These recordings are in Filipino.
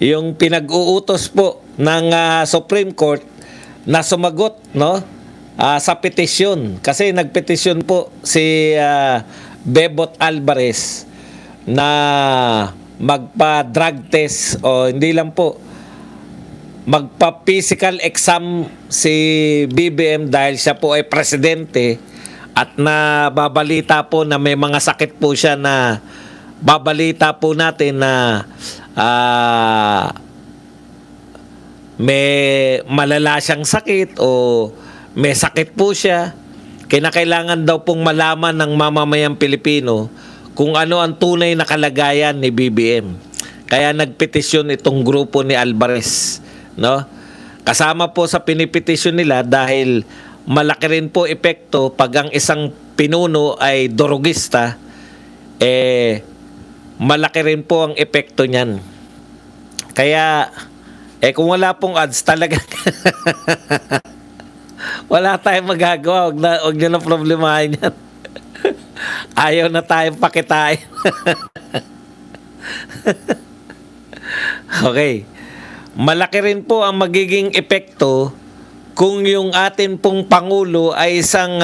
yung pinag-uutos po ng Supreme Court na sumagot, no, sa petisyon. Kasi nagpetisyon po si Bebot Alvarez na magpa-drug test o hindi lang po, magpa-physical exam si BBM dahil siya po ay presidente at nababalita po na may mga sakit po siya na babalita po natin na may malala siyang sakit o may sakit po siya. Kinakailangan daw pong malaman ng mamamayang Pilipino kung ano ang tunay na kalagayan ni BBM. Kaya nagpetisyon itong grupo ni Alvarez, no? Kasama po sa pinipetisyon nila dahil malaki rin po epekto pag ang isang pinuno ay dorogista, malaki rin po ang epekto niyan. Kaya kung wala pong ads talaga wala tayong magagawa. Huwag nyo na problemahin yan. Ayaw na tayong pakitain. Okay. Malaki rin po ang magiging epekto kung yung atin pong Pangulo ay isang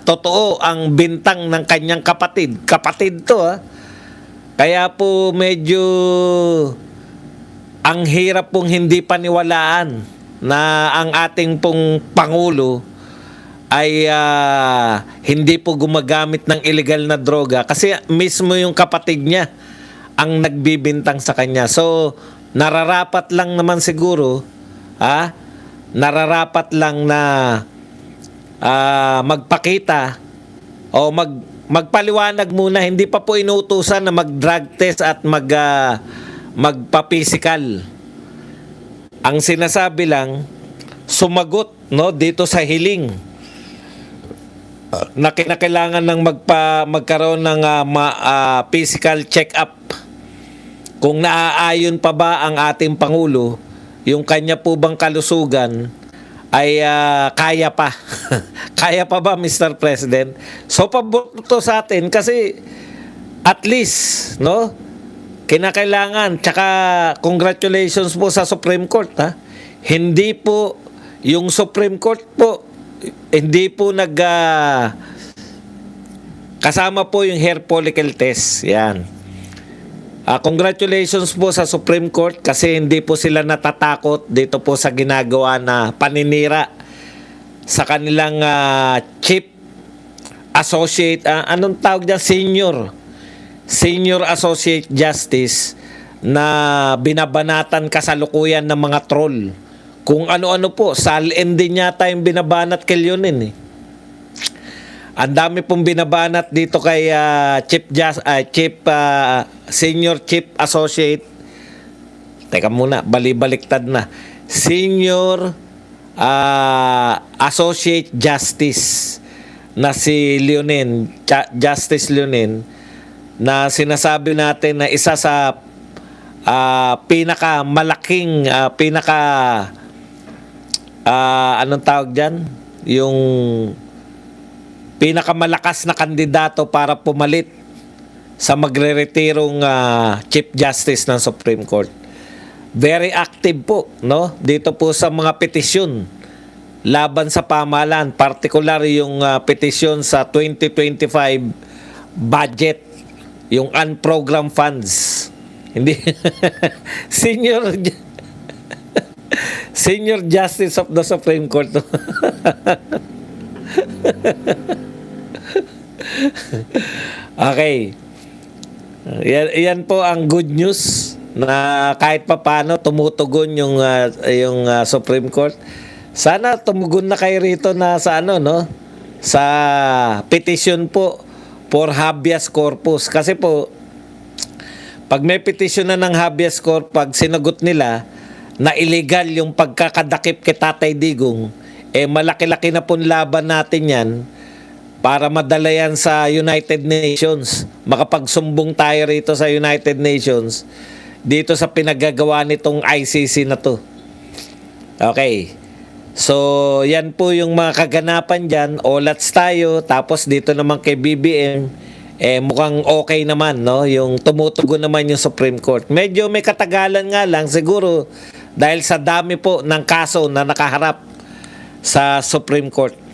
totoo ang bintang ng kanyang kapatid. Kapatid to, Kaya po medyo ang hirap pong hindi paniwalaan na ang ating pong Pangulo ay hindi po gumagamit ng illegal na droga kasi mismo yung kapatid niya ang nagbibintang sa kanya. So, nararapat lang naman siguro, nararapat lang na magpakita o magpaliwanag muna, hindi pa po inuutusan na mag-drug test at magpa-physical. Ang sinasabi lang, sumagot, no, dito sa hiling na kinakailangan ng magkaroon ng physical check-up. Kung naaayon pa ba ang ating Pangulo, yung kanya po bang kalusugan ay kaya pa. Kaya pa ba, Mr. President? So, pabuto sa atin kasi at least, no, kinakailangan, tsaka congratulations po sa Supreme Court, Hindi po, yung Supreme Court po, hindi po kasama po yung hair follicle test. Yan. Congratulations po sa Supreme Court kasi hindi po sila natatakot dito po sa ginagawa na paninira sa kanilang chief associate, anong tawag dyan? Senior Associate Justice na binabanatan kasalukuyan ng mga troll. Kung ano-ano po, salin din yata yung binabanat kay Leonin. Ang dami pong binabanat dito kay Senior Chief Associate. Teka muna, balibaliktad na. Senior Associate Justice na si Leonin, Justice Leonin, na sinasabi natin na isa sa pinakamalaking anong tawag dyan? Yung pinakamalakas na kandidato para pumalit sa magre-retirong Chief Justice ng Supreme Court. Very active po, no? Dito po sa mga petisyon laban sa pamahalaan, particular yung petisyon sa 2025 budget, yung unprogrammed funds. Hindi Senior Justice of the Supreme Court. Okay. Yan po ang good news na kahit papaano tumutugon yung Supreme Court. Sana tumugon na kayo rito na sa sa petition po for habeas corpus. Kasi po, pag may petition na ng habeas corpus, pag sinagot nila na illegal yung pagkakadakip kay Tatay Digong, malaki-laki na pong laban natin yan para madala yan sa United Nations. Makapagsumbong tayo rito sa United Nations dito sa pinagagawa nitong ICC na to. Okay. So, yan po yung mga kaganapan dyan. Olats tayo. Tapos dito naman kay BBM, mukhang okay naman, no? Yung tumutugon naman yung Supreme Court. Medyo may katagalan nga lang siguro dahil sa dami po ng kaso na nakaharap sa Supreme Court.